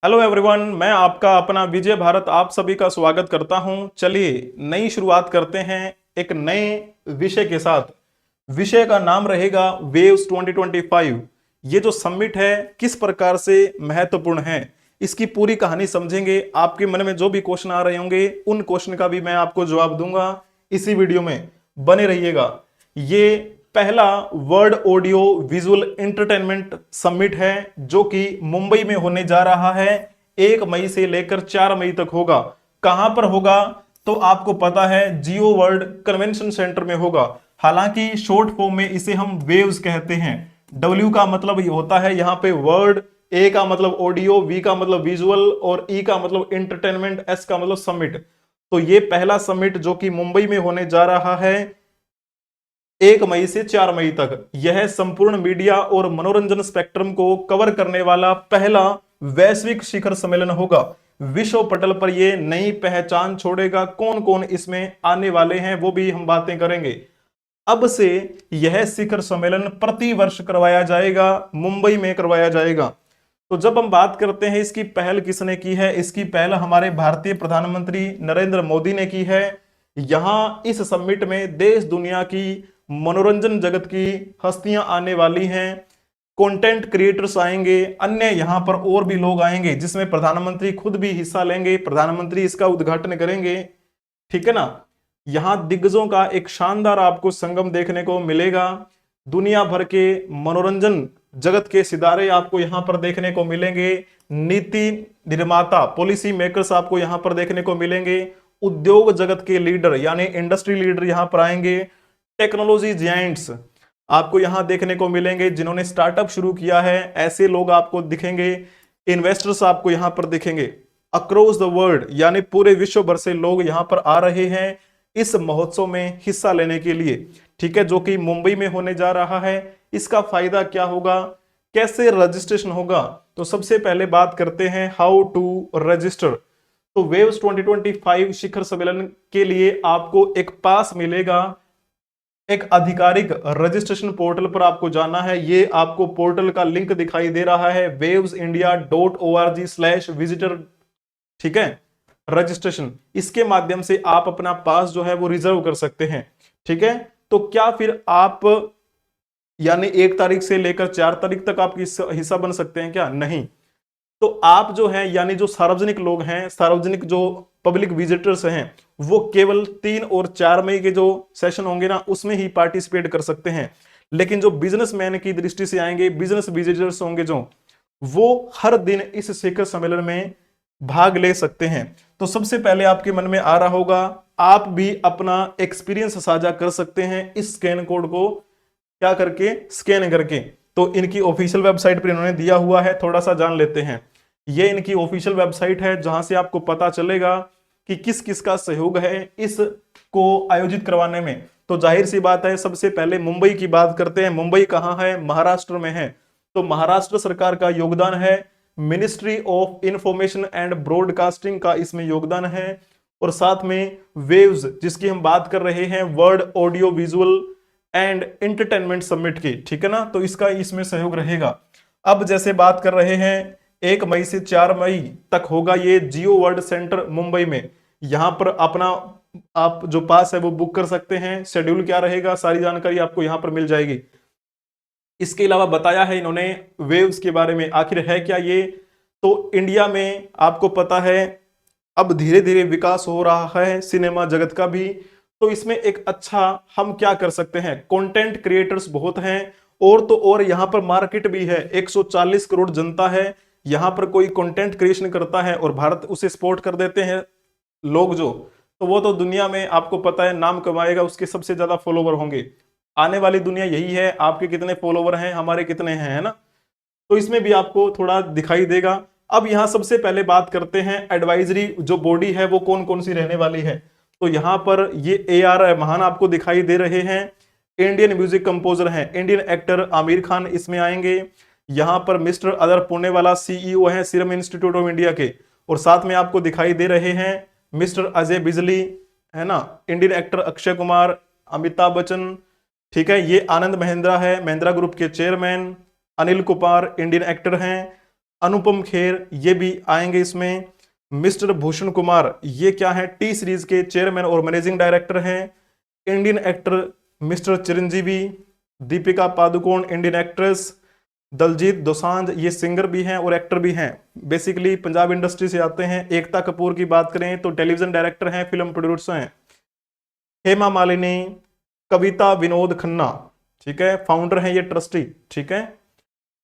Hello everyone, मैं आपका अपना विजय भारत आप सभी का स्वागत करता हूं। चलिए नई शुरुआत करते हैं एक नए विषय के साथ। विषय का नाम रहेगा वेव्स 2025। ये जो समिट है किस प्रकार से महत्वपूर्ण है, इसकी पूरी कहानी समझेंगे। आपके मन में जो भी क्वेश्चन आ रहे होंगे उन क्वेश्चन का भी मैं आपको जवाब दूंगा। इसी वीडियो में बने रहिएगा। ये पहला world audio visual entertainment summit है जो कि मुंबई में होने जा रहा है। 1 मई से लेकर 4 मई तक होगा। कहां पर होगा तो आपको पता है, जियो वर्ल्ड कन्वेंशन सेंटर में होगा। हालांकि शॉर्ट फॉर्म में इसे हम वेव्स कहते हैं। डब्ल्यू का मतलब ये होता है यहाँ पे वर्ड, ए का मतलब ऑडियो, वी का मतलब विजुअल और ई का मतलब एंटरटेनमेंट, एस का मतलब समिट। तो ये पहला समिट जो कि मुंबई में होने जा रहा है 1 मई से 4 मई तक, यह संपूर्ण मीडिया और मनोरंजन स्पेक्ट्रम को कवर करने वाला पहला वैश्विक शिखर सम्मेलन होगा। विश्व पटल पर यह नई पहचान छोड़ेगा। कौन कौन इसमें आने वाले हैं वो भी हम बातें करेंगे। अब से यह शिखर सम्मेलन प्रति वर्ष करवाया जाएगा, मुंबई में करवाया जाएगा। तो जब हम बात करते हैं इसकी पहल किसने की है, इसकी पहल हमारे भारतीय प्रधानमंत्री नरेंद्र मोदी ने की है। यहां इस समिट में देश दुनिया की मनोरंजन जगत की हस्तियां आने वाली हैं। कंटेंट क्रिएटर्स आएंगे, अन्य यहां पर और भी लोग आएंगे जिसमें प्रधानमंत्री खुद भी हिस्सा लेंगे। प्रधानमंत्री इसका उद्घाटन करेंगे, ठीक है ना। यहां दिग्गजों का एक शानदार आपको संगम देखने को मिलेगा। दुनिया भर के मनोरंजन जगत के सितारे आपको यहां पर देखने को मिलेंगे। नीति निर्माता, पॉलिसी मेकर्स आपको यहां पर देखने को मिलेंगे। उद्योग जगत के लीडर यानी इंडस्ट्री लीडर यहां पर आएंगे। टेक्नोलॉजी जायंट्स आपको यहां देखने को मिलेंगे, जिन्होंने स्टार्टअप शुरू किया है, ऐसे लोग आपको दिखेंगे। इन्वेस्टर्स आपको यहां पर दिखेंगे। अक्रॉस द वर्ल्ड यानी पूरे विश्व भर से लोग यहां पर आ रहे हैं इस महोत्सव में हिस्सा लेने के लिए, ठीक है, जो कि मुंबई में होने जा रहा है। इसका फायदा क्या होगा, कैसे रजिस्ट्रेशन होगा, तो सबसे पहले बात करते हैं हाउ टू रजिस्टर। तो वेव्स 2025 शिखर सम्मेलन के लिए आपको एक पास मिलेगा। एक आधिकारिक रजिस्ट्रेशन पोर्टल पर आपको जाना है। ये आपको पोर्टल का लिंक दिखाई दे रहा है, wavesindia.org/visitor, ठीक है। रजिस्ट्रेशन, इसके माध्यम से आप अपना पास जो है वो रिजर्व कर सकते हैं, ठीक है। तो क्या फिर आप यानी 1 तारीख से लेकर 4 तारीख तक आप हिस्सा बन सकते हैं क्या? नहीं। तो आप जो है यानी जो सार्वजनिक लोग हैं, सार्वजनिक जो पब्लिक विजिटर्स हैं, वो केवल 3 और 4 मई के जो सेशन होंगे ना उसमें ही पार्टिसिपेट कर सकते हैं। लेकिन जो बिजनेसमैन की दृष्टि से आएंगे, बिजनेस विजिटर्स होंगे जो, वो हर दिन इस शिखर सम्मेलन में भाग ले सकते हैं। तो सबसे पहले आपके मन में आ रहा होगा, आप भी अपना एक्सपीरियंस साझा कर सकते हैं इस स्कैन कोड को क्या करके, स्कैन करके। तो इनकी ऑफिशियल वेबसाइट पर इन्होंने दिया हुआ है, थोड़ा सा जान लेते हैं। ये इनकी ऑफिशियल वेबसाइट है जहां से आपको पता चलेगा कि किस किस का सहयोग है इसको आयोजित करवाने में। तो जाहिर सी बात है, सबसे पहले मुंबई की बात करते हैं। मुंबई कहां है? महाराष्ट्र में है। तो महाराष्ट्र सरकार का योगदान है, ministry of information and broadcasting का इसमें योगदान है, और साथ में वेव्स जिसकी हम बात कर रहे हैं, world audio visual and entertainment summit की, ठीक है ना, तो इसका इसमें सहयोग रहेगा। अब जैसे बात कर रहे हैं 1 मई से 4 मई तक होगा ये जियो वर्ल्ड सेंटर मुंबई में। यहां पर अपना आप जो पास है वो बुक कर सकते हैं। शेड्यूल क्या रहेगा, सारी जानकारी आपको यहां पर मिल जाएगी। इसके अलावा बताया है इन्होंने वेव्स के बारे में, आखिर है क्या ये। तो इंडिया में आपको पता है अब धीरे धीरे विकास हो रहा है सिनेमा जगत का भी। तो इसमें एक अच्छा हम क्या कर सकते हैं, कंटेंट क्रिएटर्स बहुत हैं, और तो और यहां पर मार्केट भी है। 140 करोड़ जनता है, यहां पर कोई कंटेंट क्रिएशन करता है और भारत उसे सपोर्ट कर देते हैं लोग जो, तो वो तो दुनिया में आपको पता है नाम कमाएगा, उसके सबसे ज्यादा फॉलोवर होंगे। आने वाली दुनिया यही है, आपके कितने फॉलोवर हैं, हमारे कितने हैं, है ना। तो इसमें भी आपको थोड़ा दिखाई देगा। अब यहां सबसे पहले बात करते हैं एडवाइजरी जो बॉडी है वो कौन कौन सी रहने वाली है। तो यहां पर ये AR रहमान आपको दिखाई दे रहे हैं, इंडियन म्यूजिक कंपोजर हैं, इंडियन एक्टर आमिर खान इसमें आएंगे। यहां पर मिस्टर अदर पुणेवाला CEO हैं सीरम इंस्टीट्यूट ऑफ इंडिया के, और साथ में आपको दिखाई दे रहे हैं मिस्टर अजय बिजली, है ना, इंडियन एक्टर अक्षय कुमार, अमिताभ बच्चन, ठीक है। ये आनंद महिंद्रा है, महिंद्रा ग्रुप के chairman. Anil Kumar Indian actor हैं। अनुपम खेर ये भी आएंगे इसमें। मिस्टर भूषण कुमार ये क्या है, टी सीरीज के चेयरमैन और मैनेजिंग डायरेक्टर हैं। Indian actor mister Chiranjeevi. Deepika Padukone Indian actress. Diljit Dosanjh ये सिंगर भी हैं और एक्टर भी हैं, बेसिकली पंजाब इंडस्ट्री से आते हैं। एकता कपूर की बात करें तो टेलीविजन डायरेक्टर हैं, फिल्म प्रोड्यूसर हैं। हेमा मालिनी, कविता विनोद खन्ना, ठीक है, फाउंडर हैं ये, ट्रस्टी, ठीक है।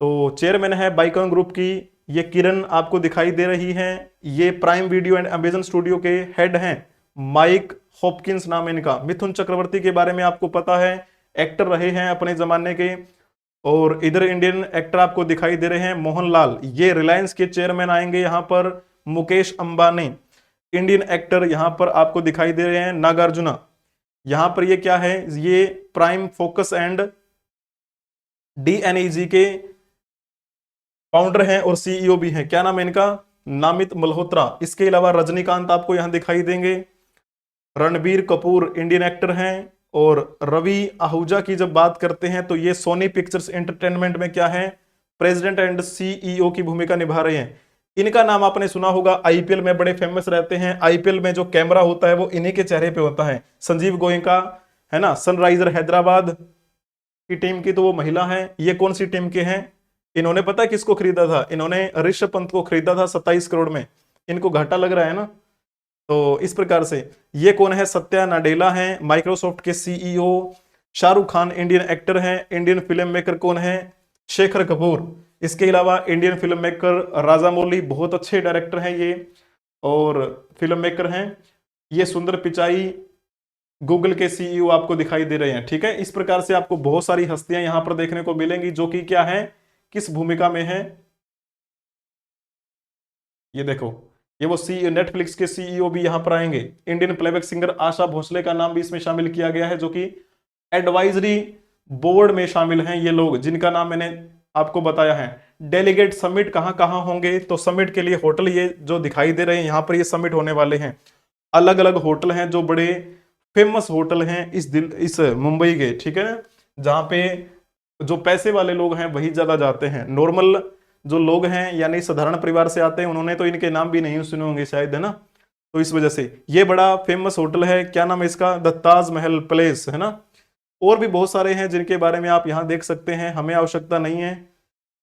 तो चेयरमैन है बाइकॉन ग्रुप की ये किरण आपको दिखाई दे रही हैं। ये prime video and Amazon studio के हेड हैं, माइक हॉपकिंस नाम है इनका। मिथुन चक्रवर्ती के बारे में आपको पता है, एक्टर रहे हैं अपने जमाने के। और इधर इंडियन एक्टर आपको दिखाई दे रहे हैं मोहनलाल, ये रिलायंस के चेयरमैन आएंगे यहां पर। मुकेश अंबानी इंडियन एक्टर यहां पर आपको दिखाई दे रहे हैं। नागार्जुना यहां पर ये क्या है, ये प्राइम फोकस एंड डीएनईजी के फाउंडर हैं और सीईओ भी हैं। क्या नाम है इनका, नामित मल्होत्रा। इसके अलावा रजनीकांत आपको यहां दिखाई देंगे। रणबीर कपूर इंडियन एक्टर हैं। और रवि आहूजा की जब बात करते हैं तो ये सोनी पिक्चर्स एंटरटेनमेंट में क्या है, प्रेसिडेंट एंड सीईओ की भूमिका निभा रहे हैं। इनका नाम आपने सुना होगा, आईपीएल में बड़े फेमस रहते हैं। आईपीएल में जो कैमरा होता है वो इन्हीं के चेहरे पे होता है। संजीव गोयनका है ना, सनराइजर हैदराबाद की टीम की तो वो महिला है। ये कौन सी टीम के हैं, इन्होंने पता है किसको खरीदा था, इन्होंने ऋषभ पंत को खरीदा था 27 करोड़ में। इनको घाटा लग रहा है ना। तो इस प्रकार से ये कौन है, सत्या नाडेला हैं, माइक्रोसॉफ्ट के CEO. Shahrukh Khan Indian actor हैं। इंडियन फिल्म मेकर कौन है, शेखर कपूर। इसके अलावा इंडियन फिल्म मेकर राजा मौली, बहुत अच्छे डायरेक्टर हैं ये और फिल्म मेकर हैं। ये सुंदर पिचाई गूगल के सीईओ आपको दिखाई दे रहे हैं, ठीक है। इस प्रकार से आपको बहुत सारी हस्तियां यहां पर देखने को मिलेंगी जो कि क्या है, किस भूमिका में है। ये देखो, ये वो सी नेटफ्लिक्स के सीईओ भी यहां पर आएंगे। Indian playback singer Asha Bhosle का नाम भी इसमें शामिल किया गया है, जो कि एडवाइजरी बोर्ड में शामिल हैं ये लोग, जिनका नाम मैंने आपको बताया है। डेलीगेट समिट कहां कहां होंगे, तो समिट के लिए होटल ये जो दिखाई दे रहे हैं यहां पर, ये समिट होने वाले हैं। अलग अलग होटल हैं जो बड़े फेमस होटल हैं इस मुंबई के, ठीक है, जहां पे जो पैसे वाले लोग हैं वही ज्यादा जाते हैं। नॉर्मल जो लोग हैं यानी साधारण परिवार से आते हैं उन्होंने तो इनके नाम भी नहीं सुने होंगे शायद, है ना। तो इस वजह से ये बड़ा फेमस होटल है। क्या नाम है इसका, द ताजमहल पैलेस, है ना। और भी बहुत सारे हैं जिनके बारे में आप यहाँ देख सकते हैं, हमें आवश्यकता नहीं है,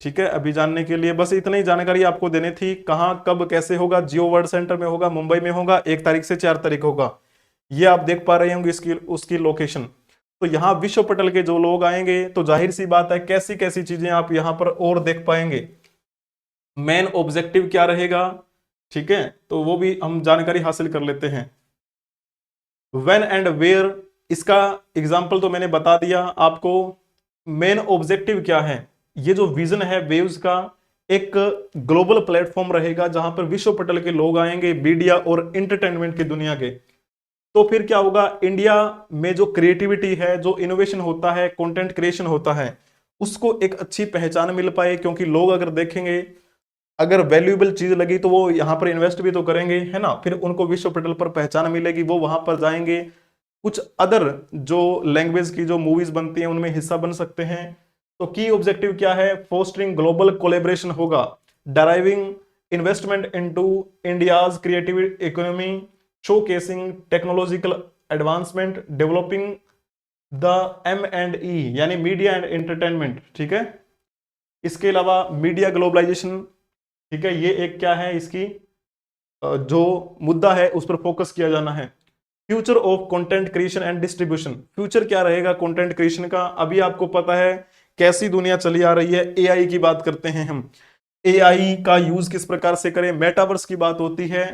ठीक है, अभी जानने के लिए। बस इतनी जानकारी आपको देनी थी। कहाँ कब कैसे होगा, जियो वर्ल्ड सेंटर में होगा, मुंबई में होगा, 1 तारीख से 4 तारीख होगा। ये आप देख पा रहे होंगे इसकी उसकी लोकेशन। तो यहाँ विश्व पटल के जो लोग आएंगे तो जाहिर सी बात है कैसी कैसी चीजें आप यहाँ पर और देख पाएंगे। मेन ऑब्जेक्टिव क्या रहेगा, ठीक है, तो वो भी हम जानकारी हासिल कर लेते हैं। व्हेन एंड वेयर, इसका एग्जाम्पल तो मैंने बता दिया आपको। मेन ऑब्जेक्टिव क्या है, ये जो विजन है वेव्स का, एक ग्लोबल प्लेटफॉर्म रहेगा जहां पर विश्व पटल के लोग आएंगे, मीडिया और इंटरटेनमेंट की दुनिया के। तो फिर क्या होगा, इंडिया में जो क्रिएटिविटी है, जो इनोवेशन होता है, कंटेंट क्रिएशन होता है, उसको एक अच्छी पहचान मिल पाए। क्योंकि लोग अगर देखेंगे, अगर वैल्यूएबल चीज लगी तो वो यहाँ पर इन्वेस्ट भी तो करेंगे, है ना। फिर उनको विश्व पटल पर पहचान मिलेगी, वो वहां पर जाएंगे, कुछ अदर जो लैंग्वेज की जो मूवीज बनती हैं उनमें हिस्सा बन सकते हैं। तो की ऑब्जेक्टिव क्या है, फोस्टरिंग ग्लोबल कोलेब्रेशन होगा, driving investment into India's creative economy, showcasing technological advancement, developing the M&E यानी मीडिया एंड एंटरटेनमेंट, ठीक है। इसके अलावा मीडिया ग्लोबलाइजेशन, ठीक है, ये एक क्या है, इसकी जो मुद्दा है उस पर फोकस किया जाना है। Future of content creation and distribution, future क्या रहेगा कंटेंट क्रिएशन का। अभी आपको पता है कैसी दुनिया चली आ रही है, एआई की बात करते हैं हम, एआई का यूज किस प्रकार से करें। मेटावर्स की बात होती है,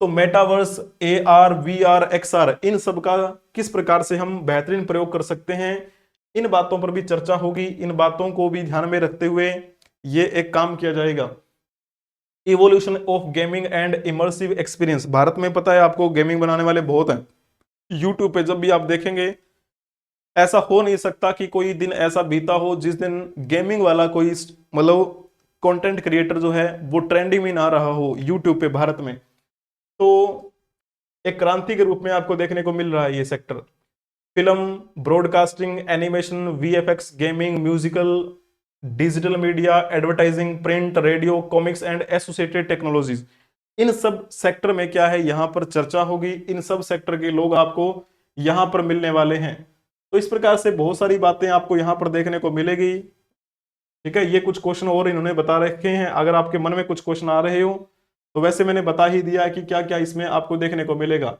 तो मेटावर्स, AR VR XR, इन सब का किस प्रकार से हम बेहतरीन प्रयोग कर सकते हैं, इन बातों पर भी चर्चा होगी। इन बातों को भी ध्यान में रखते हुए ये एक काम किया जाएगा। Evolution of gaming and immersive experience, Bharat में पता है आपको गेमिंग बनाने वाले बहुत हैं। यूट्यूब पे जब भी आप देखेंगे, ऐसा हो नहीं सकता कि कोई दिन ऐसा बीता हो जिस दिन गेमिंग वाला कोई मतलब कंटेंट क्रिएटर जो है वो ट्रेंडिंग में ना रहा हो यूट्यूब पे भारत में। तो एक क्रांति के रूप में आपको देखने को मिल रहा है ये sector. Film, broadcasting, animation, VFX, gaming, musical, digital media, advertising, print, radio, comics and associated technologies, इन सब सेक्टर में क्या है यहां पर चर्चा होगी। इन सब सेक्टर के लोग आपको यहां पर मिलने वाले हैं। तो इस प्रकार से बहुत सारी बातें आपको यहां पर देखने को मिलेगी। ठीक है, ये कुछ क्वेश्चन और इन्होंने बता रखे हैं। अगर आपके मन में कुछ क्वेश्चन आ रहे हो तो वैसे मैंने बता ही दिया है कि क्या क्या इसमें आपको देखने को मिलेगा।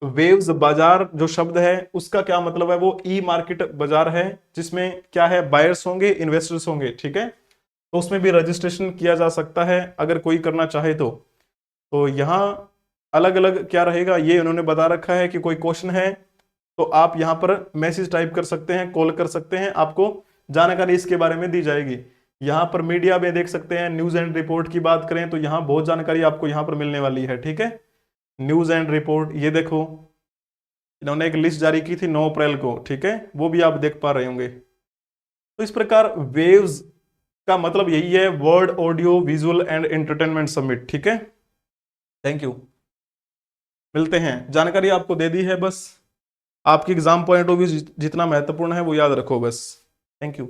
वेव्स बाजार जो शब्द है उसका क्या मतलब है, वो ई मार्केट बाजार है, जिसमें क्या है, बायर्स होंगे, इन्वेस्टर्स होंगे। ठीक है, तो उसमें भी रजिस्ट्रेशन किया जा सकता है अगर कोई करना चाहे तो यहाँ अलग अलग क्या रहेगा ये उन्होंने बता रखा है कि कोई क्वेश्चन है तो आप यहाँ पर मैसेज टाइप कर सकते हैं, कॉल कर सकते हैं, आपको जानकारी इसके बारे में दी जाएगी। यहाँ पर मीडिया में देख सकते हैं, न्यूज एंड रिपोर्ट की बात करें तो यहाँ बहुत जानकारी आपको यहाँ पर मिलने वाली है। ठीक है, न्यूज एंड रिपोर्ट, ये देखो इन्होंने एक लिस्ट जारी की थी 9 अप्रैल को। ठीक है, वो भी आप देख पा रहे होंगे। तो इस प्रकार वेव्स का मतलब यही है, world audio visual and entertainment summit. ठीक है, थैंक यू, मिलते हैं। जानकारी आपको दे दी है, बस आपकी एग्जाम पॉइंट ऑफ व्यू जितना महत्वपूर्ण है वो याद रखो बस। Thank you.